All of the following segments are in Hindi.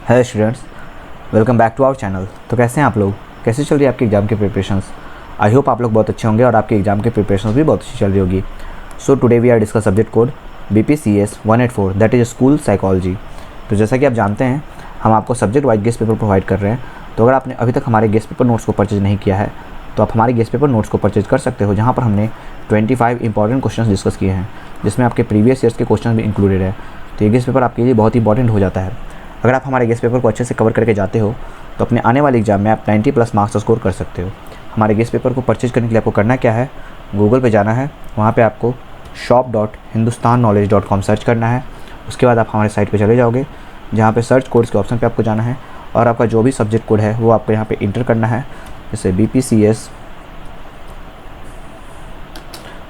Hello students, welcome back to our channel. तो कैसे हैं आप लोग? कैसे चल रही है आपकी एग्ज़ाम की प्रिपरेशंस? आई होप आप लोग बहुत अच्छे होंगे और आपकी एग्ज़ाम की प्रिपरेशंस भी बहुत अच्छी चल रही होगी। So today we are discuss subject code BPCS 184 that is school psychology. तो जैसा कि आप जानते हैं, हम आपको subject wise guess paper provide कर रहे हैं। तो अगर आपने अभी तक हमारे गेस्ट पेपर नोट्स को परचेज नहीं किया है तो आप हमारे गेस्ट पेपर नोट्स को परचेज कर सकते हो, जहाँ पर हमने 25 इंपॉर्टेंट क्वेश्चन डिस्कस किए हैं, जिसमें आपके प्रीवियस ईयर्स के क्वेश्चन भी इंक्लूडेड है। तो ये गेस्ट पेपर आपके लिए बहुत इंपॉर्टेंट हो जाता है। अगर आप हमारे गेस्ट पेपर को अच्छे से कवर करके जाते हो तो अपने आने वाले एग्जाम में आप 90+ मार्क्स स्कोर कर सकते हो। हमारे गेस्ट पेपर को परचेज करने के लिए आपको करना क्या है, गूगल पे जाना है, वहाँ पे आपको shop.hindustanknowledge.com सर्च करना है। उसके बाद आप हमारे साइट पे चले जाओगे, जहाँ पे सर्च कोड्स के ऑप्शन पे आपको जाना है और आपका जो भी सब्जेक्ट कोड है वो आपको यहाँ पे इंटर करना है। जैसे BPCS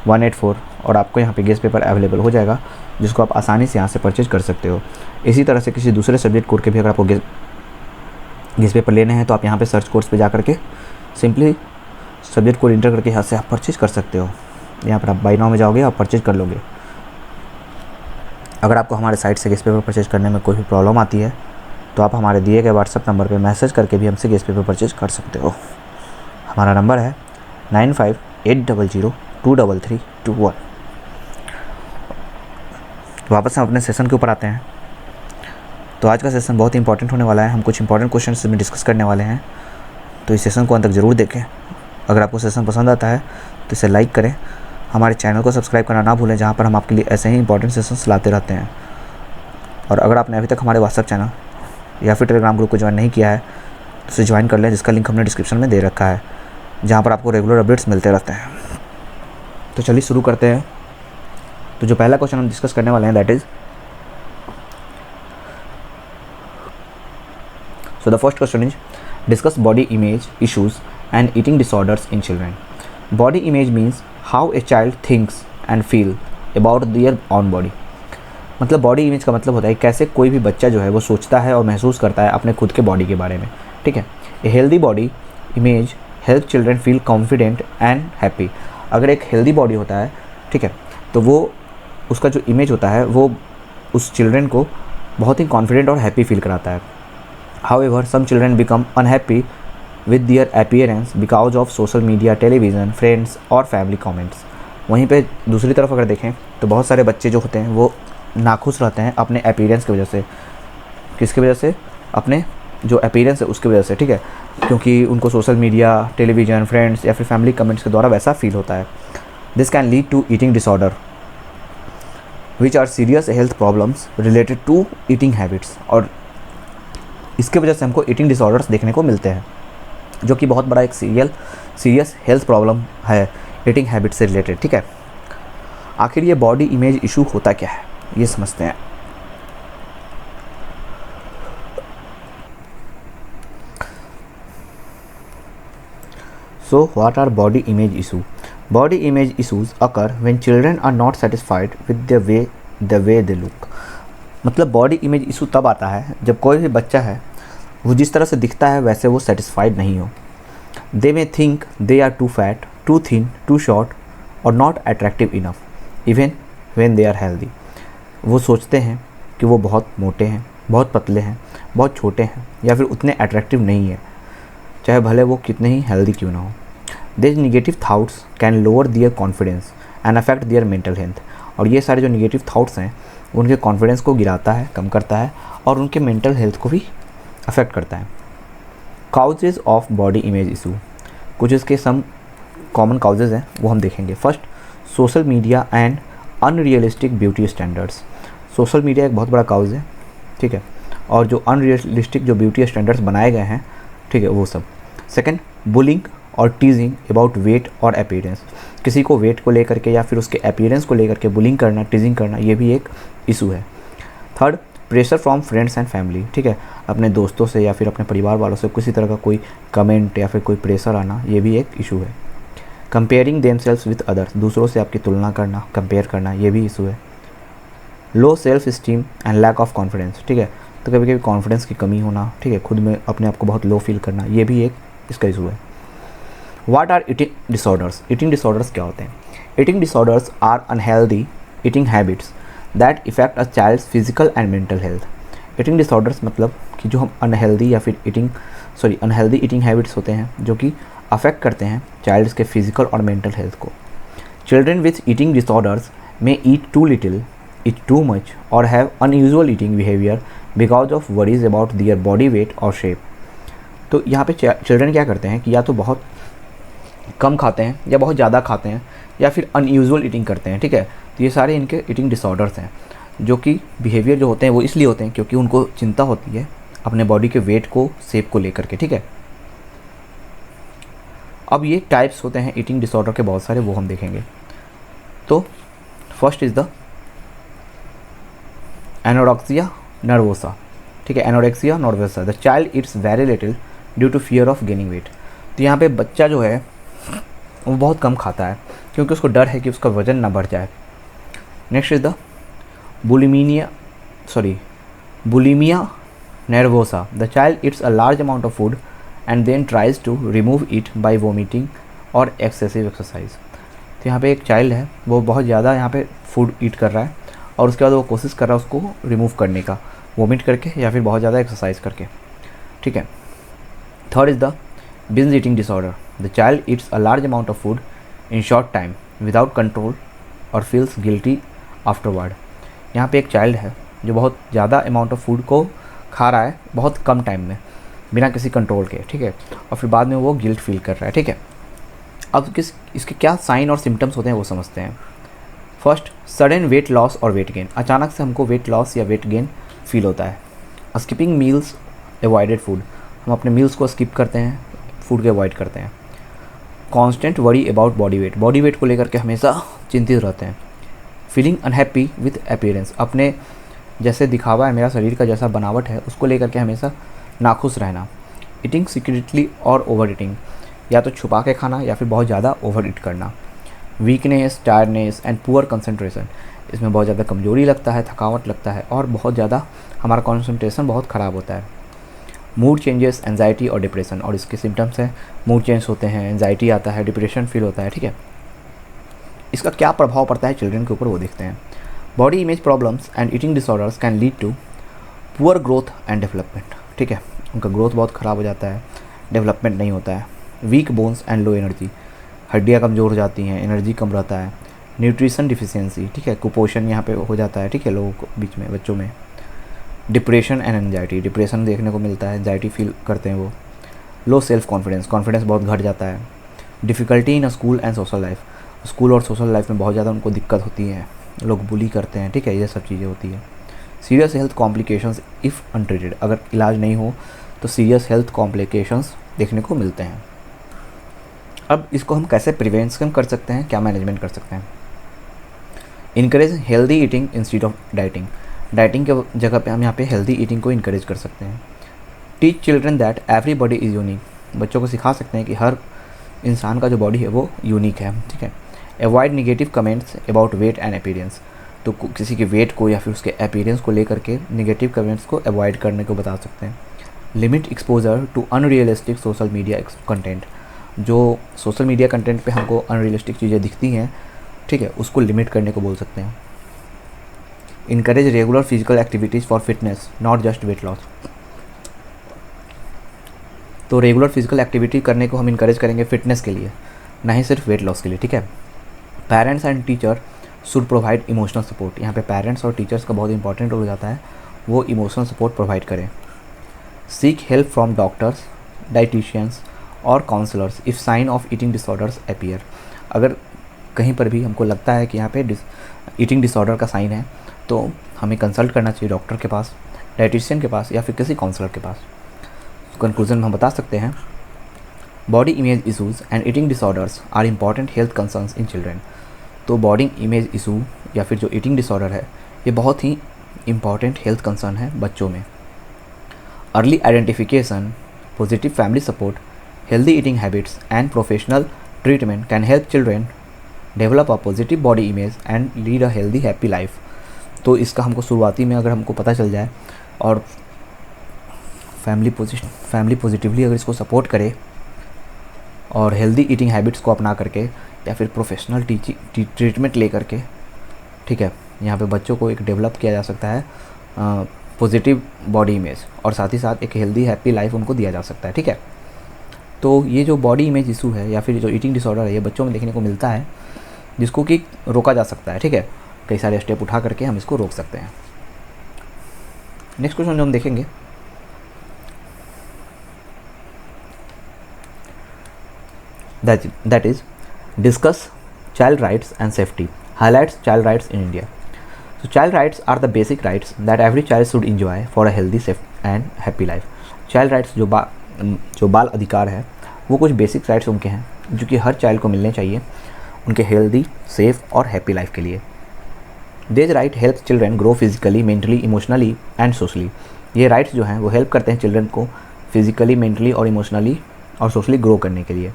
184 और आपको यहाँ पे गेस्ट पेपर अवेलेबल हो जाएगा, जिसको आप आसानी से यहाँ से परचेज कर सकते हो। इसी तरह से किसी दूसरे सब्जेक्ट कोड के भी अगर आपको गेस्ट पेपर लेने हैं तो आप यहाँ पे सर्च कोर्स पे जा करके सिंपली सब्जेक्ट कोड इंटर करके यहाँ से आप परचेज कर सकते हो। यहाँ पर आप बाय नाउ में जाओगे और परचेज कर लोगे। अगर आपको हमारे साइट से गेस्ट पेपर परचेज करने में कोई भी प्रॉब्लम आती है तो आप हमारे दिए गए व्हाट्सअप नंबर पर मैसेज करके भी हमसे गेस्ट पेपर परचेज कर सकते हो। हमारा नंबर है 9580023321। वापस हम अपने सेशन के ऊपर आते हैं। तो आज का सेशन बहुत इंपॉर्टेंट होने वाला है। हम कुछ इंपॉर्टेंट क्वेश्चन इसमें डिस्कस करने वाले हैं, तो इस सेशन को अंत तक ज़रूर देखें। अगर आपको सेशन पसंद आता है तो इसे लाइक करें। हमारे चैनल को सब्सक्राइब करना ना भूलें, जहाँ पर हम आपके लिए ऐसे ही इंपॉर्टेंट सेशंस लाते रहते हैं। और अगर आपने अभी तक हमारे व्हाट्सअप चैनल या फिर टेलीग्राम ग्रुप को ज्वाइन नहीं किया है तो उसे ज्वाइन कर लें, जिसका लिंक हमने डिस्क्रिप्शन में दे रखा है, जहाँ पर आपको रेगुलर अपडेट्स मिलते रहते हैं। तो चलिए शुरू करते हैं। तो जो पहला क्वेश्चन हम डिस्कस करने वाले हैं that is, so the first question is discuss body image issues and eating disorders in children. Body image means how a child thinks and feel about their own body. मतलब बॉडी इमेज का मतलब होता है कैसे कोई भी बच्चा जो है वो सोचता है और महसूस करता है अपने खुद के बॉडी के बारे में। ठीक है, a healthy body image help children feel confident and happy. अगर एक हेल्दी बॉडी होता है, ठीक है, तो वो उसका जो इमेज होता है वो उस चिल्ड्रन को बहुत ही कॉन्फिडेंट और हैप्पी फील कराता है। However, some children become unhappy with their appearance because of social media, television, friends और family comments. वहीं पे दूसरी तरफ अगर देखें तो बहुत सारे बच्चे जो होते हैं वो नाखुश रहते हैं अपने अपीयरेंस की वजह से। किसकी वजह से? अपने जो अपीयरेंस है उसकी वजह से। ठीक है, क्योंकि उनको सोशल मीडिया, टेलीविज़न, फ्रेंड्स या फिर फैमिली कमेंट्स के द्वारा वैसा फील होता है। This can lead to eating disorder which are serious health problems related to eating habits. और इसके वजह से हमको ईटिंग डिसऑर्डर्स देखने को मिलते हैं, जो कि बहुत बड़ा एक सीरियस हेल्थ प्रॉब्लम है ईटिंग हैबिट से रिलेटेड। ठीक है, आखिर ये बॉडी इमेज इशू होता क्या है ये समझते हैं। So what are body image issue? Body image issues occur when children are not satisfied with the way they look. मतलब बॉडी इमेज इशू तब आता है जब कोई भी बच्चा है वो जिस तरह से दिखता है वैसे वो सेटिस्फाइड नहीं हो। They may think they are too fat, too thin, too short और not attractive enough even when they are healthy. वो सोचते हैं कि वो बहुत मोटे हैं, बहुत पतले हैं, बहुत छोटे हैं या फिर उतने अट्रैक्टिव नहीं है, चाहे भले वो कितने ही हेल्दी क्यों ना हो। This negative thoughts can lower there confidence and affect their mental health. और ये सारे जो निगेटिव थाट्स हैं उनके कॉन्फिडेंस को गिराता है, कम करता है और उनके मेंटल हेल्थ को भी अफेक्ट करता है। Causes of body image issue, कुछ इसके सम कॉमन काउजेज हैं वो हम देखेंगे। First, social media and unrealistic beauty standards. Social media एक बहुत बड़ा काउज है, ठीक है, और जो अनरियलिस्टिक जो ब्यूटी स्टैंडर्ड्स बनाए गए हैं, ठीक है, वो सब। सेकेंड, बुलिंग और टीजिंग अबाउट वेट और अपीयरेंस। किसी को वेट को लेकर के या फिर उसके अपीयरेंस को लेकर के बुलिंग करना, टीजिंग करना, ये भी एक इशू है। Third, pressure from friends and family. ठीक है, अपने दोस्तों से या फिर अपने परिवार वालों से किसी तरह का कोई कमेंट या फिर कोई प्रेशर आना, ये भी एक इशू है। कंपेयरिंग देमसेल्व्स विद अदर्स, दूसरों से आपकी तुलना करना, कंपेयर करना, ये भी इशू है। Low self esteem and lack of confidence. ठीक है, तो कभी कभी कॉन्फिडेंस की कमी होना, ठीक है, खुद में अपने आप को बहुत लो फील करना, ये भी एक इसका इशू है। What are eating disorders? Eating disorders क्या होते हैं? Eating disorders are unhealthy eating habits that affect a child's physical and mental health. Eating disorders मतलब कि जो हम अनहेल्दी या फिर अनहेल्दी ईटिंग हैबिट्स होते हैं जो कि अफेक्ट करते हैं चाइल्ड्स के फिजिकल और मेंटल हेल्थ को। Children with eating disorders may eat too little, eat too much और have unusual eating behaviour because of worries about their body weight और शेप। तो यहाँ पे चिल्ड्रन क्या करते हैं कि या तो बहुत कम खाते हैं या बहुत ज़्यादा खाते हैं या फिर अनयूजुअल ईटिंग करते हैं, ठीक है। तो ये सारे इनके ईटिंग डिसऑर्डर्स हैं, जो कि बिहेवियर जो होते हैं वो इसलिए होते हैं क्योंकि उनको चिंता होती है अपने बॉडी के वेट को, शेप को लेकर के, ठीक है। अब ये टाइप्स होते हैं ईटिंग डिसऑर्डर के बहुत सारे, वो हम देखेंगे। तो first is the anorexia nervosa, ठीक है। Anorexia nervosa, the child eats very little due to fear of gaining weight. तो यहाँ पे बच्चा जो है वो बहुत कम खाता है क्योंकि उसको डर है कि उसका वज़न ना बढ़ जाए। Next is the bulimia nervosa, the child eats a large amount of food and then tries to remove it by vomiting और एक्सेसिव एक्सरसाइज। तो यहाँ पे एक चाइल्ड है, वो बहुत ज़्यादा यहाँ पे फूड ईट कर रहा है और उसके बाद वो कोशिश कर रहा है उसको रिमूव करने का, वोमिट करके या फिर बहुत ज़्यादा एक्सरसाइज करके, ठीक है। Third is the binge eating disorder, the child Yeats a large amount of food in short time without control और फील्स गिल्टी आफ्टरवर्ड। यहाँ पे एक चाइल्ड है जो बहुत ज़्यादा अमाउंट ऑफ फूड को खा रहा है बहुत कम टाइम में बिना किसी कंट्रोल के, ठीक है, और फिर बाद में वो गिल्ट फील कर रहा है, ठीक है। अब इसके क्या साइन और सिम्टम्स होते हैं वो समझते हैं। फर्स्ट, सडन वेट लॉस और वेट गेन, अचानक से हमको वेट लॉस या वेट गेन फील होता है। स्किपिंग मील्स, एवॉइडेड फूड, हम अपने मील्स को स्किप करते हैं, फूड को अवॉइड करते हैं। Constant worry about body weight को लेकर के हमेशा चिंतित रहते हैं। फीलिंग अनहैप्पी विथ अपीयरेंस, अपने जैसे दिखावा है, मेरा शरीर का जैसा बनावट है उसको लेकर के हमेशा नाखुश रहना। ईटिंग सीक्रेटली और ओवर ईटिंग, या तो छुपा के खाना या फिर बहुत ज़्यादा ओवर ईट करना। Weakness, tiredness and poor concentration, इसमें बहुत ज़्यादा कमजोरी लगता है, थकावट लगता है और बहुत ज़्यादा हमारा कंसंट्रेशन बहुत ख़राब होता है। मूड चेंजेस, एंजाइटी और डिप्रेशन, और इसके सिम्टम्स हैं मूड चेंज होते हैं, एंजाइटी आता है, डिप्रेशन फील होता है, ठीक है। इसका क्या प्रभाव पड़ता है चिल्ड्रन के ऊपर वो देखते हैं। Body image problems and eating disorders can lead to poor growth and development, ठीक है। उनका ग्रोथ बहुत ख़राब हो जाता है, डेवलपमेंट नहीं होता है। Weak bones and low energy, हड्डियाँ कमज़ोर हो जाती हैं, एनर्जी कम रहता है। न्यूट्रिशन डिफिशियंसी, ठीक है, कुपोषण यहाँ पे हो जाता है, ठीक है, लोगों को बीच में, बच्चों में। डिप्रेशन एंड एंजाइटी, डिप्रेशन देखने को मिलता है, एंजाइटी फील करते हैं वो। लो सेल्फ कॉन्फिडेंस, कॉन्फिडेंस बहुत घट जाता है। Difficulty in school and social life, school और सोशल लाइफ में बहुत ज़्यादा उनको दिक्कत होती है, लोग बुली करते हैं, ठीक है, ये सब चीज़ें होती है। Serious health complications if untreated, अगर इलाज नहीं हो तो सीरियस हेल्थ कॉम्प्लिकेशंस देखने को मिलते हैं। अब इसको हम कैसे प्रिवेंशन कर सकते हैं, क्या मैनेजमेंट कर सकते हैं। Encourage healthy eating instead of dieting, dieting के जगह पे हम यहाँ पे हेल्दी ईटिंग को इनकरेज कर सकते हैं। Teach children that everybody is unique, बच्चों को सिखा सकते हैं कि हर इंसान का जो बॉडी है वो यूनिक है, ठीक है। Avoid negative comments about wait and appearance, तो किसी के वेट को या फिर उसके अपीयरेंस को लेकर के निगेटिव कमेंट्स को अवॉइड करने को बता सकते हैं। Limit exposure to unrealistic social media content, जो सोशल मीडिया कंटेंट पे हमको अनरियलिस्टिक चीज़ें दिखती हैं, ठीक है, उसको लिमिट करने को बोल सकते हैं। Encourage regular physical activities for fitness not just weight loss, तो रेगुलर फिजिकल एक्टिविटी करने को हम इनकरेज करेंगे फिटनेस के लिए, ना ही सिर्फ वेट लॉस के लिए, ठीक है। Parents and teacher should provide emotional support, यहाँ पे पेरेंट्स और टीचर्स का बहुत इंपॉर्टेंट रोल हो जाता है, वो इमोशनल सपोर्ट प्रोवाइड करें। Seek help from doctors, dietitians और counsellors if sign of eating disorders appear, अगर कहीं पर भी हमको लगता है कि यहाँ पे ईटिंग डिसऑर्डर का साइन है तो हमें कंसल्ट करना चाहिए डॉक्टर के पास, डाइटिशियन के पास या फिर किसी काउंसलर के पास। कंक्लूजन में हम बता सकते हैं, body image issues and eating disorders are important health concerns in children, तो बॉडी इमेज इशू या फिर जो ईटिंग डिसऑर्डर है ये बहुत ही इंपॉर्टेंट हेल्थ कंसर्न है बच्चों में। Early identification, positive family support, healthy eating habits and professional treatment can help children develop a positive body image and lead a healthy happy life. तो इसका हमको शुरुआती में अगर हमको पता चल जाए और फैमिली पॉजिटिवली अगर इसको सपोर्ट करे और हेल्दी ईटिंग हैबिट्स को अपना करके या फिर प्रोफेशनल ट्रीटमेंट ले करके, ठीक है, यहाँ पे बच्चों को एक डेवलप किया जा सकता है पॉजिटिव बॉडी इमेज और साथ ही साथ एक हेल्दी हैप्पी लाइफ उनको दिया जा सकता है, ठीक है। तो ये जो बॉडी इमेज इशू है या फिर जो ईटिंग डिसऑर्डर है, ये बच्चों में देखने को मिलता है, जिसको कि रोका जा सकता है, ठीक है। कई सारे स्टेप उठा करके हम इसको रोक सकते हैं। नेक्स्ट क्वेश्चन जो हम देखेंगे, that is discuss child rights and safety, highlights child rights in India. So child rights are the basic rights that every child should enjoy for a healthy, safe and happy life. Child rights जो बाल अधिकार है वो कुछ बेसिक राइट्स उनके हैं जो कि हर चाइल्ड को मिलने चाहिए उनके हेल्दी, सेफ और हैप्पी लाइफ के लिए। These right help children grow physically, mentally, emotionally and socially. ये राइट्स जो हैं वो हेल्प करते हैं चिल्ड्रन को फिजिकली, मेंटली और इमोशनली और सोशली ग्रो करने के लिए।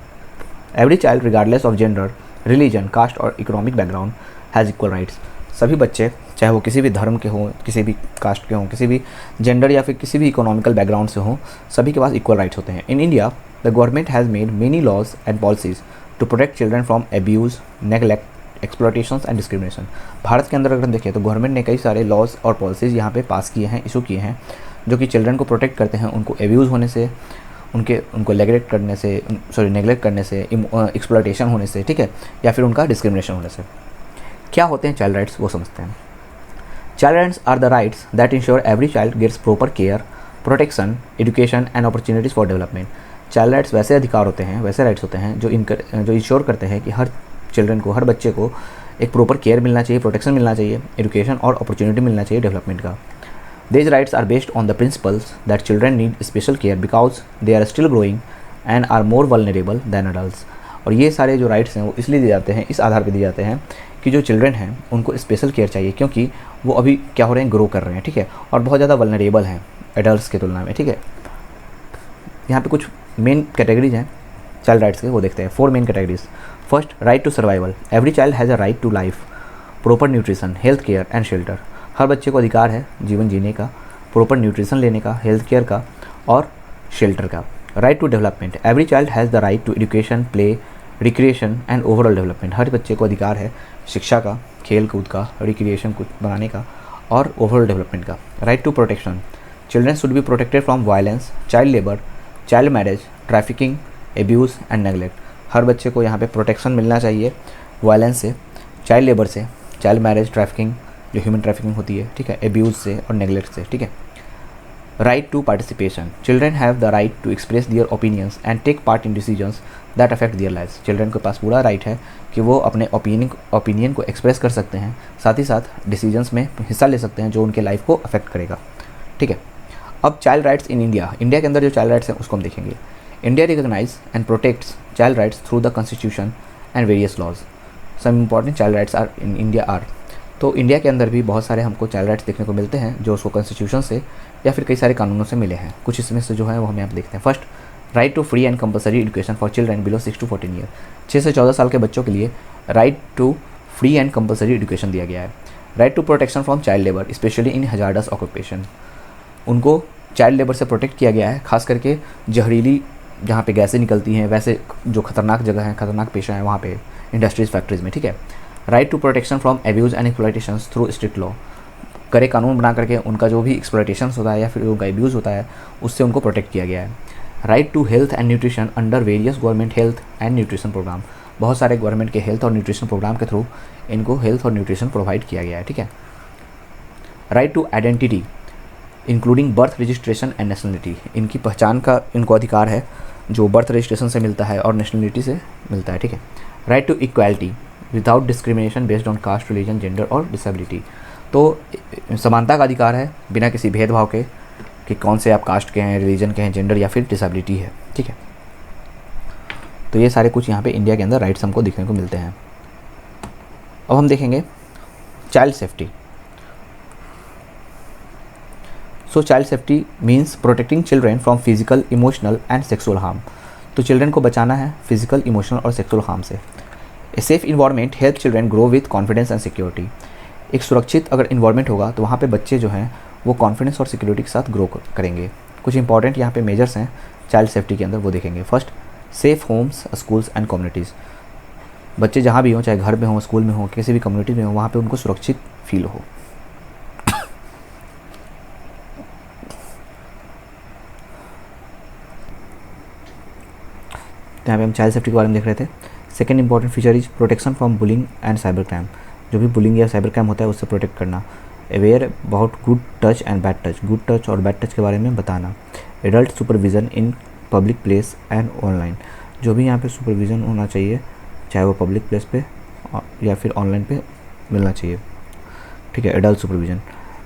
Every child regardless of gender, religion, caste और economic background has equal rights. सभी बच्चे चाहे वो किसी भी धर्म के हों, किसी भी कास्ट के हों, किसी भी जेंडर या फिर किसी भी इकोनॉमिकल बैकग्राउंड से हों, सभी के पास इक्वल राइट्स होते हैं। In India the government has made many laws and policies to protect children from abuse, neglect, exploitations and discrimination. Bharat के अंदर अगर हम देखें तो गवर्नमेंट ने कई सारे लॉज और पॉलिसीज़ यहाँ पे पास किए हैं, इशू किए हैं, जो कि चिल्ड्रन को प्रोटेक्ट करते हैं, उनको एब्यूज़ होने से, उनको नेगलेक्ट करने से, एक्सप्लॉयटेशन होने से, ठीक है, या फिर उनका डिस्क्रिमिनेशन होने से। क्या होते हैं चाइल्ड राइट्स, वो समझते हैं। Child rights are the rights that ensure every child gets proper care, protection, education and opportunities for development. Child rights वैसे अधिकार होते हैं, वैसे राइट्स होते हैं जो इंश्योर करते हैं कि हर चिल्ड्रन को, हर बच्चे को एक प्रॉपर केयर मिलना चाहिए, प्रोटेक्शन मिलना चाहिए, एजुकेशन और अपॉर्चुनिटी मिलना चाहिए डेवलपमेंट का। These rights are based on the principles that children need special care because they are still growing and are more vulnerable than adults. और ये सारे जो राइट्स हैं वो इसलिए दिए जाते हैं, इस आधार पे दिए जाते हैं कि जो चिल्ड्रन हैं उनको स्पेशल केयर चाहिए क्योंकि वो अभी क्या हो रहे हैं, ग्रो कर रहे हैं, ठीक है, और बहुत ज़्यादा वल्नरेबल हैं एडल्ट्स के तुलना में, ठीक है। यहाँ पे कुछ मेन कैटेगरीज हैं चाइल्ड राइट्स के, वो देखते हैं। 4 main categories. First, right to survival. Every child has a right to life, proper nutrition, health care and shelter. हर बच्चे को अधिकार है जीवन जीने का, प्रॉपर न्यूट्रिशन लेने का, हेल्थ केयर का और शेल्टर का। Right to development. Every child has the right to education, play, recreation and overall development. हर बच्चे को अधिकार है शिक्षा का, खेल कूद का, रिक्रिएशन कुछ बनाने का और ओवरऑल डेवलपमेंट का। Right to protection. Children should be protected from violence, child labour, child marriage, trafficking, abuse and neglect. हर बच्चे को यहाँ पे प्रोटेक्शन मिलना चाहिए वायलेंस से, चाइल्ड लेबर से, चाइल्ड मैरिज, ट्रैफिकिंग जो ह्यूमन ट्रैफिकिंग होती है, ठीक है, एब्यूज़ से और नेगलेक्ट से, ठीक है। Right to participation. Children have the right to express their opinions and take part in decisions that affect their life. Children के पास पूरा राइट है कि वो अपने ओपिनियन को एक्सप्रेस कर सकते हैं, साथ ही साथ डिसीजंस में हिस्सा ले सकते हैं जो उनके लाइफ को अफेक्ट करेगा, ठीक है। अब child rights in India. India के अंदर जो चाइल्ड राइट्स हैं उसको हम देखेंगे। India recognise and protects child rights through the constitution and various laws. Some important child rights are in India are. तो इंडिया के अंदर भी बहुत सारे हमको चाइल्ड राइट्स देखने को मिलते हैं जो उसको कॉन्स्टिट्यूशन से या फिर कई सारे कानूनों से मिले हैं। कुछ इसमें से जो है वो हम यहाँ पे देखते हैं। First, right to free and compulsory education for children below 6 to 14 year. 6 से 14 साल के बच्चों के लिए right to free and compulsory education दिया गया है। Right to protection from child labour especially in hazardous occupation. उनको चाइल्ड लेबर से प्रोटेक्ट किया गया है, खास करके जहरीली जहाँ पे गैसें निकलती हैं, वैसे जो खतरनाक जगह है, खतरनाक पेशा है वहाँ पे इंडस्ट्रीज, फैक्ट्रीज में, ठीक है। Right to protection from abuse and exploitations through strict law. करे कानून बना करके उनका जो भी एक्सप्लॉयटेशंस होता है या फिर उनका एब्यूज़ होता है उससे उनको प्रोटेक्ट किया गया है। Right to health and nutrition under various government health and nutrition program. बहुत सारे गवर्नमेंट के हेल्थ और न्यूट्रिशन प्रोग्राम के थ्रू इनको हेल्थ और न्यूट्रिशन प्रोवाइड किया गया है, ठीक है। Right to identity including birth registration and nationality. इनकी पहचान का इनको अधिकार है जो बर्थ रजिस्ट्रेशन से मिलता है और नेशनलिटी से मिलता है, ठीक है। Right to equality without discrimination based on caste, religion, gender और डिसेबिलिटी। तो समानता का अधिकार है बिना किसी भेदभाव के कि कौन से आप कास्ट के हैं, रिलीजन के हैं, जेंडर या फिर डिसेबिलिटी है, ठीक है। तो ये सारे कुछ यहाँ पे इंडिया के अंदर राइट्स हमको देखने को मिलते हैं। अब हम देखेंगे child safety. So child safety means protecting children from physical, emotional and sexual harm. तो चिल्ड्रन को बचाना है फिजिकल, इमोशनल और सेक्सुअल हार्म से। A safe environment help children grow with confidence and security. एक सुरक्षित अगर इन्वायरमेंट होगा तो वहाँ पे बच्चे जो हैं वो कॉन्फिडेंस और सिक्योरिटी के साथ ग्रो करेंगे। कुछ इंपॉर्टेंट यहाँ पे मेजर्स हैं चाइल्ड सेफ्टी के अंदर, वो देखेंगे। First, safe homes, schools and communities. बच्चे जहाँ भी हों, चाहे घर में हों, स्कूल में हों, किसी भी कम्युनिटी में हो, वहाँ पे उनको सुरक्षित फील हो। यहाँ पे हम चाइल्ड सेफ्टी के बारे में देख रहे थे। Second important feature is protection from bullying and cyber crime. जो भी बुलिंग या साइबर क्राइम होता है उससे प्रोटेक्ट करना। Aware about good touch and bad touch, good touch और बैड टच के बारे में बताना। Adult supervision in public place and online, जो भी यहाँ पे सुपरविज़न होना चाहिए, चाहे वो पब्लिक प्लेस पे या फिर ऑनलाइन पे मिलना चाहिए, ठीक है, adult supervision.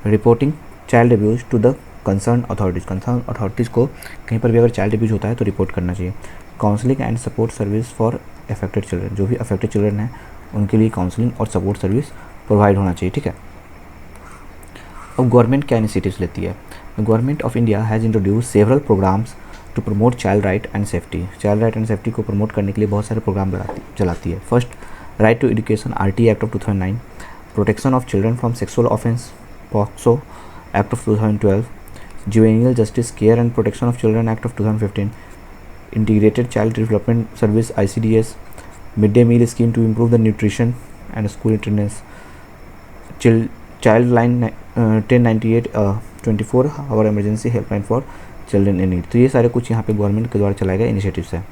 Reporting child abuse to the concern authorities को कहीं पर भी अगर चाइल्ड अब्यूज़ होता है तो रिपोर्ट करना चाहिए। Counselling and support service for affected children, जो भी अफेक्टेड चिल्ड्रन हैं उनके लिए काउंसलिंग और सपोर्ट सर्विस प्रोवाइड होना चाहिए, ठीक है। अब गवर्नमेंट क्या इनिशिएटिव्स लेती है? Government of India has introduce several programmes to promote child right and safety. Child right and safety को प्रमोट करने के लिए बहुत सारे प्रोग्राम चलाती है। First, right to education RT act of 2009, protection of children from sexual offence POCSO act of 2012, juvenile justice care and protection of children act of 2015, integrated child development service ICDS, mid day meal scheme to improve the nutrition and school attendance, child line 1098 24 hour emergency helpline for children in need. तो ये सारे कुछ यहाँ पे गवर्नमेंट के द्वारा चलाए गए इनिशिएटिव्स हैं।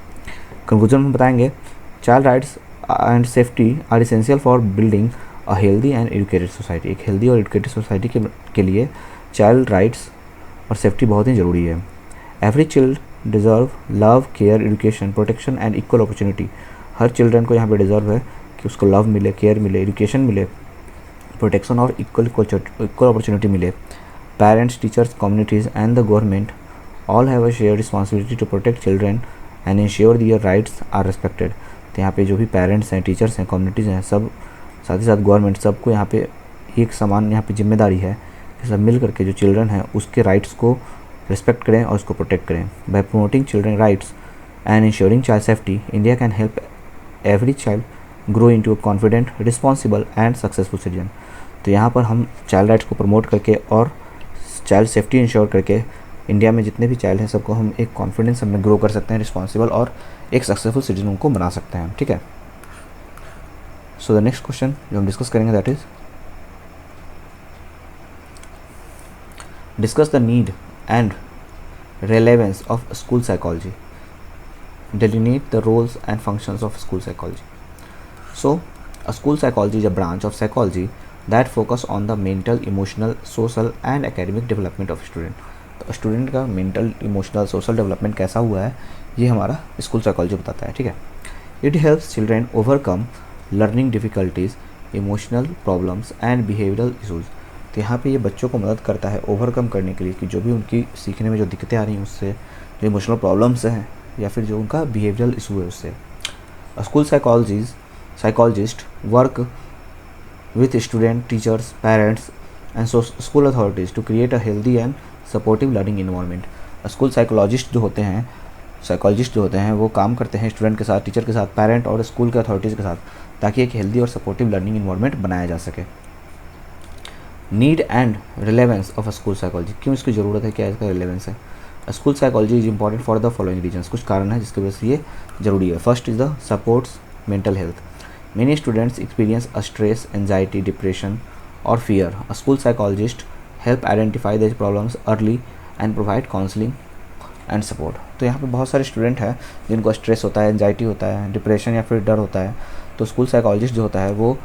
कंक्लूजन में बताएंगे, child rights and safety are essential for building a healthy and educated society. एक हेल्दी और एजुकेटेड सोसाइटी के लिए चाइल्ड राइट्स और सेफ्टी बहुत ही ज़रूरी है। Every chilled deserve love, care, education, protection and equal opportunity. Her children को यहाँ पे डिज़र्व है कि उसको लव मिले, केयर मिले, एजुकेशन मिले, प्रोटेक्शन और इक्वल अपॉर्चुनिटी मिले। Parents, teachers, communities and the government all have a share responsibility to protect children and ensure their rights are respected. तो यहाँ पे जो भी पेरेंट्स हैं, टीचर्स हैं, कम्युनिटीज़ हैं, सब साथ ही साथ गवर्नमेंट, सबको यहाँ पे एक समान यहाँ पे जिम्मेदारी है कि सब मिल करके जो चिल्ड्रन है उसके राइट्स को रिस्पेक्ट करें और उसको प्रोटेक्ट करें। Bye promoting children rights and ensuring child safety, India can help every child grow into a confident, responsible and successful citizen. तो यहाँ पर हम चाइल्ड राइट्स को प्रमोट करके और चाइल्ड सेफ्टी इंश्योर करके इंडिया में जितने भी चाइल्ड हैं सबको हम एक कॉन्फिडेंस में ग्रो कर सकते हैं, रिस्पॉन्सिबल और एक सक्सेसफुल सिटीजन को बना सकते हैं, ठीक है। सो द नेक्स्ट क्वेश्चन जो हम डिस्कस करेंगे that is discuss the need and relevance of school psychology, delineate the roles and functions of school psychology. So, a school psychology is a branch of psychology that focus on the mental, emotional, social and academic development of student. तो स्टूडेंट का मेंटल, इमोशनल, सोशल डेवलपमेंट कैसा हुआ है ये हमारा स्कूल साइकोलॉजी बताता है, ठीक है। It helps children overcome learning difficulties, emotional problems and behavioural issues. तो यहाँ पे ये बच्चों को मदद करता है ओवरकम करने के लिए कि जो भी उनकी सीखने में जो दिक्कतें आ रही हैं उससे, जो इमोशनल प्रॉब्लम्स हैं या फिर जो उनका बिहेवियरल इशू है उससे। School psychologist work with student, teachers, parents and school authorities to create a healthy and supportive learning environment. School psychologist जो होते हैं वो काम करते हैं स्टूडेंट के साथ, टीचर के साथ, पेरेंट और स्कूल के अथॉरिटीज़ के साथ, ताकि एक हेल्दी और सपोर्टिव लर्निंग इन्वायरमेंट बनाया जा सके। Need and relevance of a school psychology, क्यों इसकी ज़रूरत है, क्या इसका रिलेवेंस है? School psychology is important for the following reasons, कुछ कारण है जिसकी वजह से ये जरूरी है। First is the supports mental health. Many students experience a stress, anxiety, depression और fear. A school psychologist help identify these problems early and provide counselling and support. तो यहाँ पे बहुत सारे स्टूडेंट हैं जिनको स्ट्रेस होता है, एंजाइटी होता है, डिप्रेशन या फिर डर होता है, तो स्कूल साइकोलॉजिस्ट जो होता है वो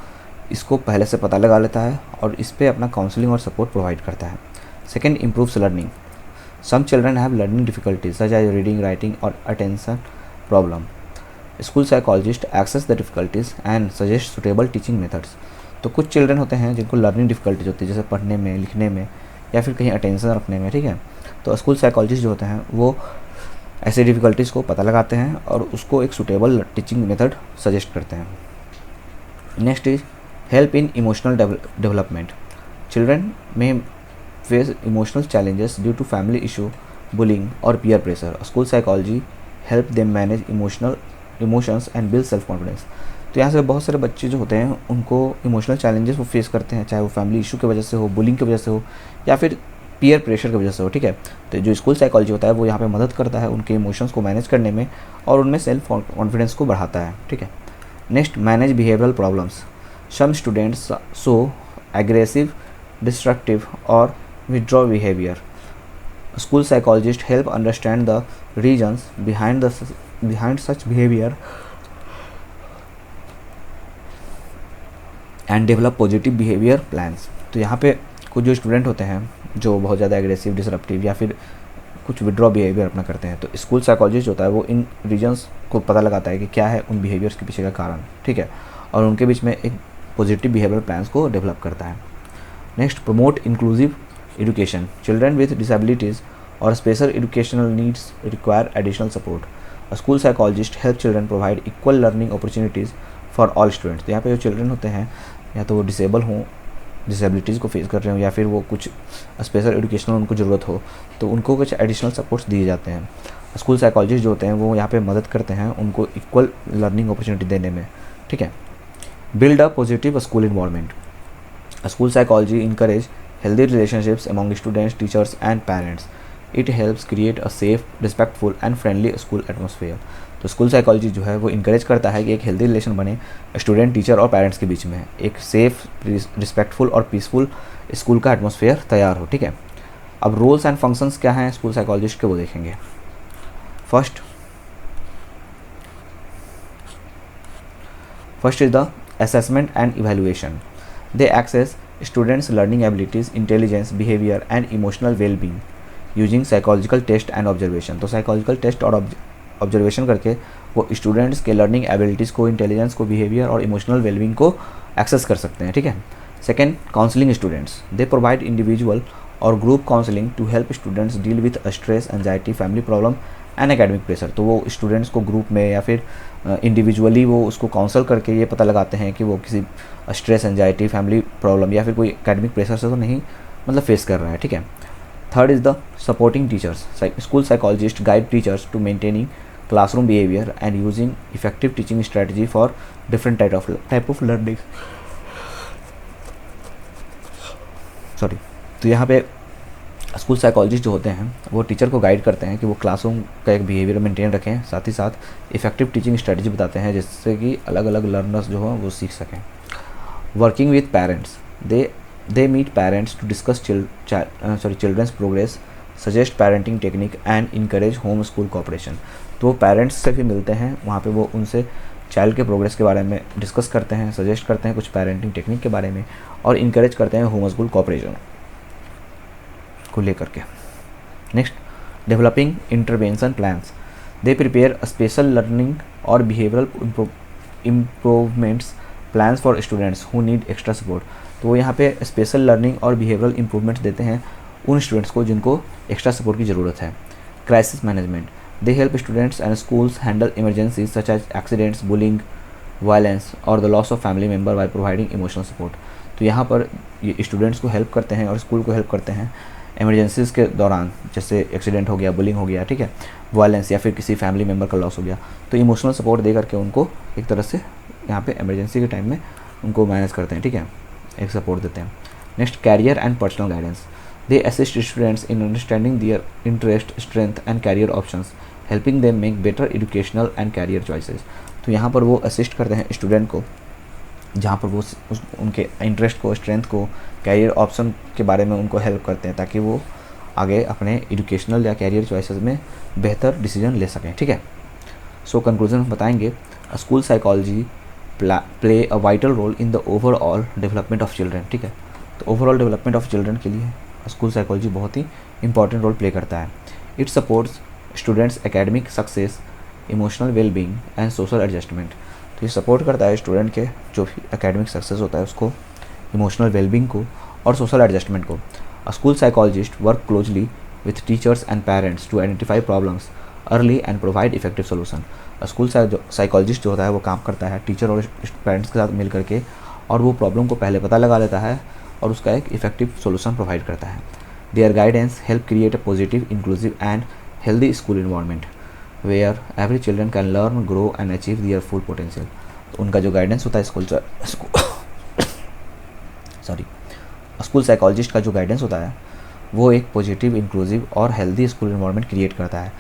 इसको पहले से पता लगा लेता है और इस पर अपना काउंसलिंग और सपोर्ट प्रोवाइड करता है। Second, improves learning. Some children have learning difficulties such as reading, writing or attention problem. School psychologist assess the difficulties and suggest suitable teaching methods. तो कुछ चिल्ड्रन होते हैं जिनको लर्निंग डिफ़िकल्टीज होती है, जैसे पढ़ने में, लिखने में या फिर कहीं अटेंशन रखने में, ठीक है। तो स्कूल साइकोलॉजिस्ट जो होते हैं वो ऐसे डिफ़िकल्टीज़ को पता लगाते हैं और उसको एक सूटेबल टीचिंग मेथड सजेस्ट करते हैं। Next is help in emotional development. Children में face emotional challenges due to family issue, bullying or peer pressure. School psychology help them manage emotions and build self confidence. तो यहाँ से बहुत सारे बच्चे जो होते हैं उनको इमोशनल चैलेंजेस वो फेस करते हैं, चाहे वो फैमिली इशू की वजह से हो, बुलिंग की वजह से हो या फिर पीयर प्रेशर की वजह से हो, ठीक है। तो जो स्कूल साइकोलॉजी होता है वो यहाँ पे मदद करता है उनके इमोशंस को मैनेज करने में और उनमें सेल्फ कॉन्फिडेंस को बढ़ाता है, ठीक है। Next, manage behavioural problems. Some students so aggressive, destructive और withdraw behavior. School psychologists help understand the reasons behind such behavior and develop positive behaviour plans. तो यहाँ पे कुछ जो स्टूडेंट होते हैं जो बहुत ज़्यादा एग्रेसिव, डिसरप्टिव या फिर कुछ विड्रॉ बिहेवियर अपना करते हैं, तो स्कूल साइकोलॉजिस्ट होता है वो इन रीजन्स को पता लगाता है कि क्या है उन बिहेवियर्स के पीछे का कारण, ठीक है, और उनके बीच में एक पॉजिटिव बिहेवियर प्लान्स को डेवलप करता है। Next, promote inclusive education. Children with disabilities और special educational needs require additional support. School psychologist help children provide equal learning opportunities for all students. तो यहाँ पे जो चिल्ड्रन होते हैं या तो वो डिसेबल हों, डिसेबिलिटीज़ को फेस कर रहे हो, या फिर वो कुछ स्पेशल एजुकेशनल उनको ज़रूरत हो, तो उनको कुछ एडिशनल सपोर्ट्स दिए जाते हैं। स्कूल साइकोलॉजिस्ट जो होते हैं वो यहाँ पे मदद करते हैं उनको इक्वल लर्निंग अपॉर्चुनिटी देने में, ठीक है। Build a positive school environment. School psychology encourage healthy relationships among students, teachers and parents. It helps create a safe, respectful and friendly school atmosphere. तो स्कूल साइकोलॉजी जो है वो इंकरेज करता है कि एक हेल्दी रिलेशन बने स्टूडेंट, टीचर और पेरेंट्स के बीच में, एक सेफ, रिस्पेक्टफुल और पीसफुल स्कूल का एटमॉस्फेयर तैयार हो, ठीक है। अब रोल्स एंड फंक्शंस क्या हैं स्कूल साइकोलॉजिस्ट के, वो देखेंगे। First is the assessment and evaluation. They assess students' learning abilities, intelligence, behavior and emotional well-being using psychological test and observation। तो psychological test और observation करके वो students के learning abilities को, intelligence को, behavior और emotional well-being को access कर सकते हैं, ठीक है। Second, counseling students। They provide individual और group counseling to help students deal with stress, anxiety, family problem and academic pressure। तो वो students को group में या फिर इंडिविजुअली वो उसको काउंसल करके ये पता लगाते हैं कि वो किसी स्ट्रेस, एंजाइटी, फैमिली प्रॉब्लम या फिर कोई एकेडमिक प्रेशर से तो नहीं मतलब फेस कर रहा है, ठीक है। Third is the supporting teachers. School psychologist guide teachers to maintaining classroom behaviour and using effective teaching strategy for different type of learning. तो यहाँ पे स्कूल साइकोलॉजिस्ट जो होते हैं वो टीचर को गाइड करते हैं कि वो क्लासरूम का एक बिहेवियर मेंटेन रखें, साथ ही साथ इफेक्टिव टीचिंग स्ट्रेटजी बताते हैं जिससे कि अलग अलग लर्नर्स जो हो वो सीख सकें। Working with parents. They meet parents to discuss children's progress, suggest parenting technique and encourage home school cooperation. तो पेरेंट्स से भी मिलते हैं, वहाँ पे वो उनसे चाइल्ड के प्रोग्रेस के बारे में डिस्कस करते हैं, सजेस्ट करते हैं कुछ पेरेंटिंग टेक्निक के बारे में और इनकरेज करते हैं होम स्कूल कोऑपरेशन को लेकर के। Next, developing intervention plans. They prepare special learning और behavioural improvements plans for students who need extra support. तो वो यहाँ पे स्पेशल लर्निंग और बिहेवियरल इम्प्रूवमेंट्स देते हैं उन स्टूडेंट्स को जिनको एक्स्ट्रा सपोर्ट की ज़रूरत है। Crisis management. They help students and schools handle emergencies such as accidents, bullying, violence और the loss of family member by providing emotional support. तो यहाँ पर ये स्टूडेंट्स को हेल्प करते हैं और स्कूल को हेल्प करते हैं इमरजेंसीज़ के दौरान, जैसे एक्सीडेंट हो गया, बुलिंग हो गया, ठीक है, वायलेंस या फिर किसी फैमिली मेम्बर का लॉस हो गया, तो इमोशनल सपोर्ट दे करके उनको एक तरह से यहाँ पे इमरजेंसी के टाइम में उनको मैनेज करते हैं, ठीक है, एक सपोर्ट देते हैं। Next, career and personal guidance. They assist students in understanding their interest, strength and career options, helping them make better educational and career choices. तो यहाँ पर वो असिस्ट करते हैं स्टूडेंट को जहाँ पर वो उनके इंटरेस्ट को, स्ट्रेंथ को, कैरियर ऑप्शन के बारे में उनको हेल्प करते हैं ताकि वो आगे अपने एजुकेशनल या कैरियर चॉइसेस में बेहतर डिसीजन ले सकें, ठीक है। सो कंक्लूजन बताएंगे, school psychology play a vital role in the overall development of children, ठीक है। तो ओवरऑल डेवलपमेंट ऑफ चिल्ड्रन के लिए स्कूल साइकोलॉजी बहुत ही इंपॉर्टेंट रोल प्ले करता है। It supports students academic success, emotional wellbeing and social adjustment. तो ये सपोर्ट करता है स्टूडेंट के जो भी एकेडमिक सक्सेस होता है उसको, इमोशनल वेलबींग को और सोशल एडजस्टमेंट को। A school psychologist work closely with teachers and parents to identify problems early and provide effective solution. School psychologist जो होता है वो काम करता है टीचर और पेरेंट्स के साथ मिल करके और वो प्रॉब्लम को पहले पता लगा लेता है और उसका एक इफेक्टिव सोल्यूशन प्रोवाइड करता है। Their guidance help create a positive, inclusive and healthy school environment where every children can learn, grow and achieve their full potential। तो उनका जो गाइडेंस होता है स्कूल साइकोलॉजिस्ट का जो गाइडेंस होता है वो एक पॉजिटिव, इंक्लूसिव और हेल्दी स्कूल इन्वायरमेंट क्रिएट करता है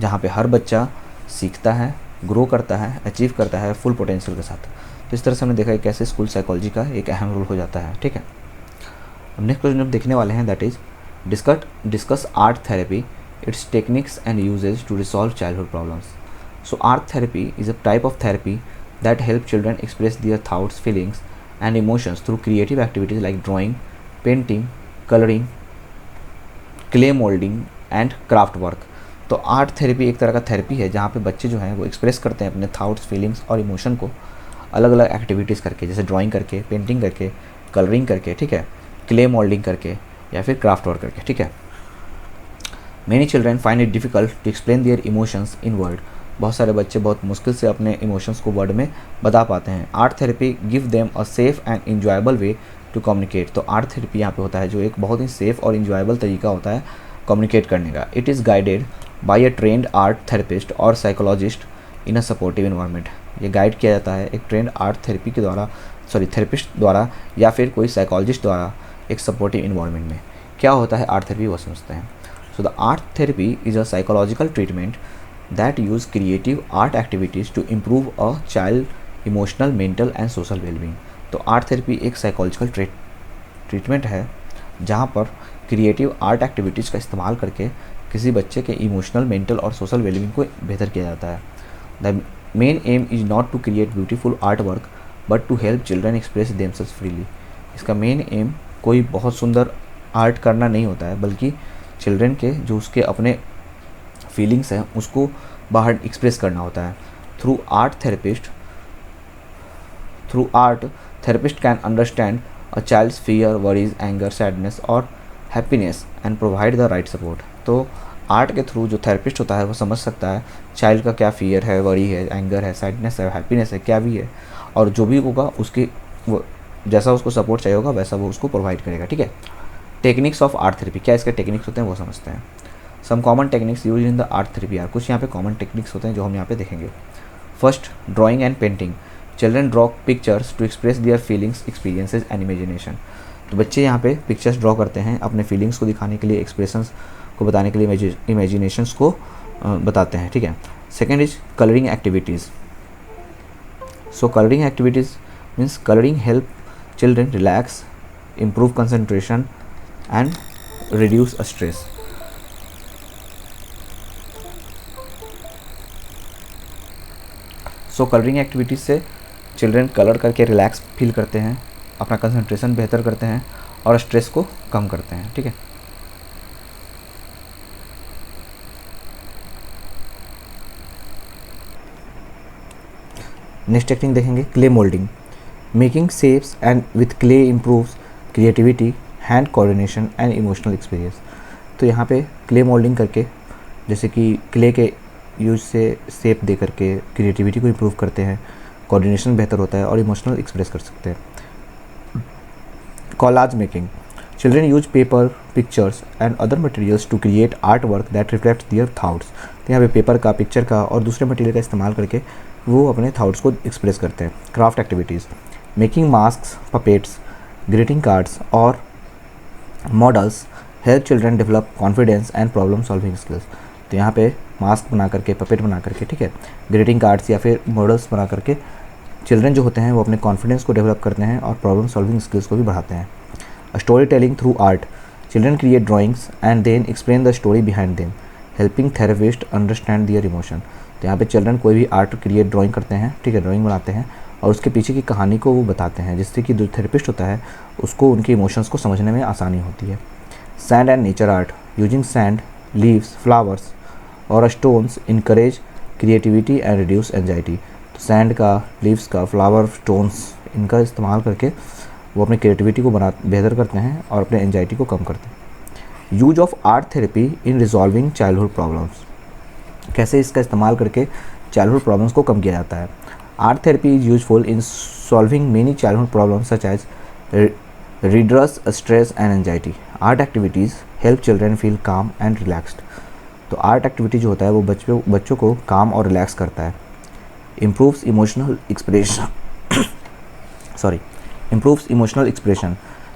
जहाँ पे हर बच्चा सीखता है, ग्रो करता है, अचीव करता है फुल पोटेंशियल के साथ। तो इस तरह से हमने देखा है कैसे स्कूल साइकोलॉजी का एक अहम रोल हो जाता है, ठीक है। अब नेक्स्ट क्वेश्चन हम देखने वाले हैं, that is Discuss art therapy, its techniques and uses to resolve childhood problems. So art therapy is a type of therapy that helps children express their thoughts, feelings and emotions through creative activities like drawing, painting, coloring, clay moulding and craft work. तो आर्ट थेरेपी एक तरह का थेरेपी है जहाँ पे बच्चे जो हैं वो एक्सप्रेस करते हैं अपने थाट्स, फीलिंग्स और इमोशन को अलग अलग एक्टिविटीज़ करके, जैसे ड्राइंग करके, पेंटिंग करके, कलरिंग करके, ठीक है, क्ले मोल्डिंग करके या फिर क्राफ्ट वर्क करके, ठीक है। Many children find it difficult to explain their emotions in word. बहुत सारे बच्चे बहुत मुश्किल से अपने इमोशंस को वर्ड में बता पाते हैं। Art therapy give them a safe and enjoyable way to communicate. तो आर्ट थेरेपी यहाँ पे होता है जो एक बहुत ही सेफ और इंजॉयबल तरीका होता है कम्युनिकेट करने का। It is guided by a trained art therapist और psychologist in a supportive environment. ये गाइड किया जाता है एक ट्रेंड आर्ट थेरेपी के द्वारा, थेरेपिस्ट द्वारा या फिर कोई साइकोलॉजिस्ट द्वारा एक सपोर्टिव इन्वायरमेंट में। क्या होता है आर्ट थेरेपी वो समझते हैं। So the art therapy is a psychological treatment that use creative art activities to improve a child emotional, mental and social well-being। तो आर्ट थेरेपी एक साइकोलॉजिकल ट्रीटमेंट है जहाँ पर क्रिएटिव आर्ट एक्टिविटीज़ का इस्तेमाल करके किसी बच्चे के इमोशनल, मेंटल और सोशल वेलबींग को बेहतर किया जाता है। The main aim is not to create beautiful art work but to help children express themselves freely. इसका मेन एम कोई बहुत सुंदर आर्ट करना नहीं होता है, बल्कि चिल्ड्रन के जो उसके अपने फीलिंग्स हैं उसको बाहर एक्सप्रेस करना होता है। Through art therapist can understand a child's fear, worries, anger, sadness और happiness and provide the right support. तो आर्ट के थ्रू जो थेरेपिस्ट होता है वो समझ सकता है चाइल्ड का क्या फियर है, वरी है, एंगर है, सैडनेस है, हैप्पीनेस है, क्या भी है, और जो भी होगा उसके वो जैसा उसको सपोर्ट चाहिए होगा वैसा वो उसको प्रोवाइड करेगा, ठीक है। टेक्निक्स ऑफ आर्ट थेरेपी, क्या इसके टेक्निक्स होते हैं वो समझते हैं। Some common techniques use in the art therapy are, कुछ यहाँ पे कॉमन टेक्निक्स होते हैं जो हम यहाँ पे देखेंगे। First, drawing and painting. Children draw pictures to express their feelings, experiences and imagination. तो बच्चे यहाँ पे पिक्चर्स ड्रॉ करते हैं अपने फीलिंग्स को दिखाने के लिए, एक्सप्रेशंस को बताने के लिए, इमेजिनेशंस को बताते हैं, ठीक है। Second is colouring activities. So colouring activities means colouring help children relax, improve concentration and reduce stress. So colouring activities से चिल्ड्रन कलर करके रिलैक्स फील करते हैं, अपना कंसंट्रेशन बेहतर करते हैं और स्ट्रेस को कम करते हैं, ठीक है। नेक्स्ट टेक्निक देखेंगे clay moulding. Making shapes and with clay improves creativity, hand coordination and emotional experience. तो यहाँ पे क्ले मोल्डिंग करके, जैसे कि क्ले के यूज से शेप दे करके क्रिएटिविटी को इम्प्रूव करते हैं, कोऑर्डिनेशन बेहतर होता है और इमोशनल एक्सप्रेस कर सकते हैं। Collage making. Children use paper, pictures and other materials to create art work that reflect their thoughts. तो यहाँ पे पेपर का, पिक्चर का और दूसरे मटेरियल का इस्तेमाल करके वो अपने थाट्स को एक्सप्रेस करते हैं। Craft activities. Making masks, puppets, greeting cards और models help children develop confidence and problem solving skills. तो यहाँ पे मास्क बना करके, पपेट बना करके, ठीक है, ग्रीटिंग कार्ड्स या फिर मॉडल्स बना करके चिल्ड्रन जो होते हैं वो अपने कॉन्फिडेंस को डेवलप करते हैं और प्रॉब्लम सॉल्विंग स्किल्स को भी बढ़ाते हैं। Story telling through art. Children create drawings and then explain the story behind them, helping therapist understand their emotion. तो यहाँ पे चिल्ड्रन कोई भी आर्ट क्रिएट, ड्राइंग करते हैं, ठीक है, ड्राइंग बनाते हैं और उसके पीछे की कहानी को वो बताते हैं, जिससे कि जो थेरेपिस्ट होता है उसको उनके इमोशंस को समझने में आसानी होती है। Sand and nature art. Using sand, leaves, flowers और stones encourage creativity and reduce anxiety. तो सैंड का, लीव्स का, फ्लावर, स्टोन्स, इनका इस्तेमाल करके वो अपनी क्रिएटिविटी को बेहतर करते हैं और अपने एंजाइटी को कम करते हैं। Use of art therapy in resolving childhood problems. कैसे इसका इस्तेमाल करके चाइल्डहुड प्रॉब्लम्स को कम किया जाता है। Art therapy is useful in solving many childhood problems such as redress, stress and anxiety. Art activities help children feel calm and relaxed. तो आर्ट एक्टिविटी जो होता है वो बच्चों को काम और रिलैक्स करता है। Improves emotional expression.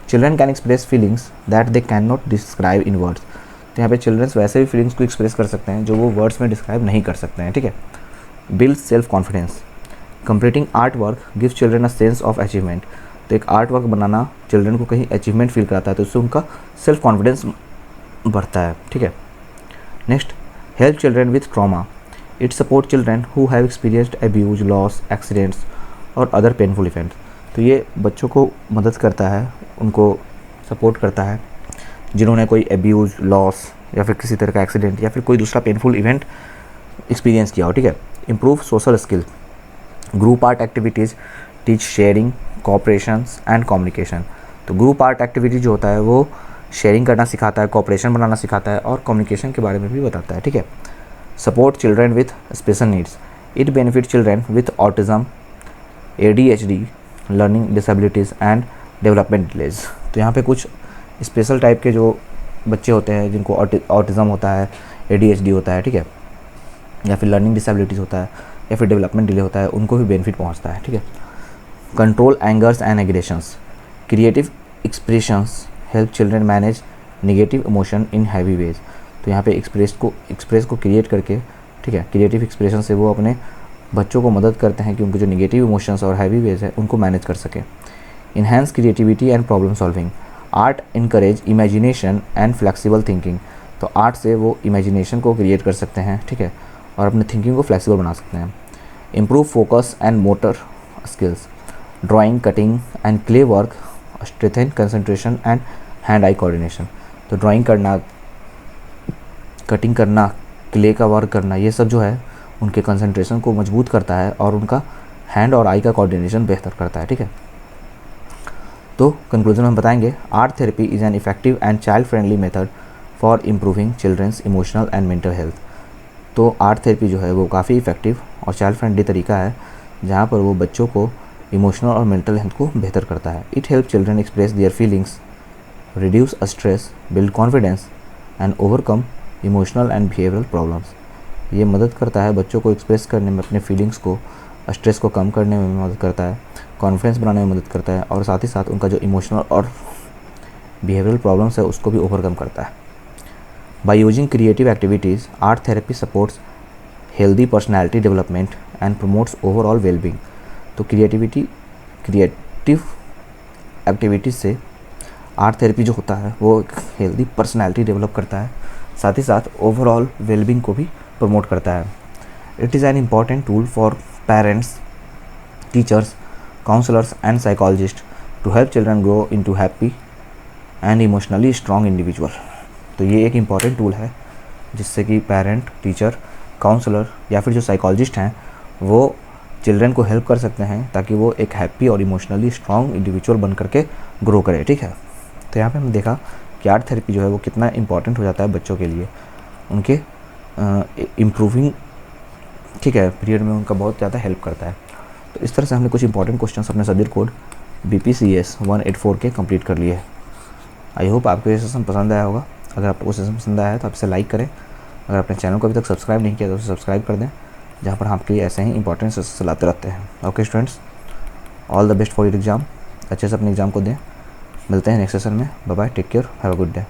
Children can express feelings that they can not describe in words. तो यहाँ पे चिल्ड्रंस वैसे भी फीलिंग्स को एक्सप्रेस कर सकते हैं जो वो वर्ड्स में डिस्क्राइब नहीं कर सकते हैं, ठीक है। Build self confidence. Completing art work gives children a sense of achievement. तो एक आर्ट वर्क बनाना चिल्ड्रन को कहीं अचीवमेंट फील कराता है, तो उससे उनका सेल्फ कॉन्फिडेंस बढ़ता है, ठीक है। Next, help children with trauma. It support children who have experienced abuse, loss, accidents और अदर पेनफुल इवेंट्स। तो ये बच्चों को मदद करता है, उनको सपोर्ट करता है जिन्होंने कोई अब्यूज़, लॉस या फिर किसी तरह का एक्सीडेंट या फिर कोई दूसरा पेनफुल इवेंट एक्सपीरियंस किया हो, ठीक है। Improve social skill. Group art activities teach sharing, cooperations and communication. तो ग्रुप आर्ट एक्टिविटी जो होता है वो शेयरिंग करना सिखाता है, कोऑपरेशन बनाना सिखाता है और कम्युनिकेशन के बारे में भी बताता है, ठीक है। Support children with special needs. It benefit children with autism, ADHD, learning disabilities and development delays. तो यहाँ पे कुछ स्पेशल टाइप के जो बच्चे होते हैं जिनको ऑटिज़म होता है, ADHD होता है, ठीक है, या फिर लर्निंग डिसेबिलिटीज़ होता है या फिर डेवलपमेंट डिले होता है, उनको भी बेनिफिट पहुँचता है, ठीक है। Control angers and aggressions. Creative expressions help children manage negative emotion in heavy ways. तो यहाँ पे एक्सप्रेस को क्रिएट करके, ठीक है, क्रिएटिव एक्सप्रेशन से वो अपने बच्चों को मदद करते हैं कि उनके जो नेगेटिव इमोशंस और हैवी वेज है उनको मैनेज कर सकें। Enhance creativity and problem solving. Art encourage imagination and flexible thinking. तो आर्ट से वो इमेजिनेशन को क्रिएट कर सकते हैं, ठीक है, और अपने थिंकिंग को फ्लेक्सिबल बना सकते हैं। Improve focus and motor skills. Drawing, cutting and clay work strengthen concentration and hand eye coordination. तो ड्राइंग करना, कटिंग करना, क्ले का वर्क करना, ये सब जो है उनके कंसंट्रेशन को मजबूत करता है और उनका हैंड और आई का कोऑर्डिनेशन बेहतर करता है, ठीक है। तो कंक्लूजन में हम बताएंगे, art therapy is an effective and child friendly method for improving children's emotional and mental health. तो आर्ट थेरेपी जो है वो काफ़ी इफेक्टिव और चाइल्ड फ्रेंडली तरीका है जहाँ पर वो बच्चों को इमोशनल और मेंटल हेल्थ को बेहतर करता है। It help children express their feelings, reduce stress, build confidence and overcome emotional and behavioural problems. ये मदद करता है बच्चों को एक्सप्रेस करने में, अपने फीलिंग्स को, स्ट्रेस को कम करने में मदद करता है, कॉन्फिडेंस बनाने में मदद करता है और साथ ही साथ उनका जो इमोशनल और बिहेवियरल प्रॉब्लम्स है उसको भी ओवरकम करता है। By using creative activities, art therapy supports healthy personality development and promotes overall wellbeing. तो क्रिएटिव एक्टिविटीज़ से आर्ट थेरेपी जो होता है वो एक हेल्दी पर्सनैलिटी डेवलप करता है, साथ ही साथ ओवरऑल वेलबींग को भी प्रमोट करता है। It is an important tool for parents, teachers, counsellors and psychologist to help children grow into happy and emotionally strong individual. तो ये एक इम्पॉर्टेंट टूल है जिससे कि पेरेंट, टीचर, काउंसलर या फिर जो साइकोलॉजिस्ट हैं वो चिल्ड्रन को हेल्प कर सकते हैं ताकि वो एक हैप्पी और इमोशनली स्ट्रॉन्ग इंडिविजुअल बन करके ग्रो करे, ठीक है। तो यहाँ पे हमने देखा कि आर्ट थेरेपी जो है वो कितना इंपॉर्टेंट हो जाता है बच्चों के लिए, उनके इम्प्रूविंग, ठीक है, पीरियड में उनका बहुत ज़्यादा हेल्प करता है। तो इस तरह से हमने कुछ इंपॉर्टेंट क्वेश्चंस अपने सब्जेक्ट कोड BPCS 184 के कंप्लीट कर लिए हैं। आई होप आपको ये सेशन पसंद आया होगा। अगर आपको सेशन पसंद आया है तो आप इसे लाइक करें। अगर आपने चैनल को अभी तक सब्सक्राइब नहीं किया तो उसे सब्सक्राइब कर दें, जहाँ पर हम आपके लिए ऐसे ही इंपॉर्टेंट सेशन लाते रहते हैं। Okay students, all the best for your exam. अच्छे से अपने एग्ज़ाम को दें। मिलते हैं नेक्स्ट सेशन में। Bye bye, take care, have a good day.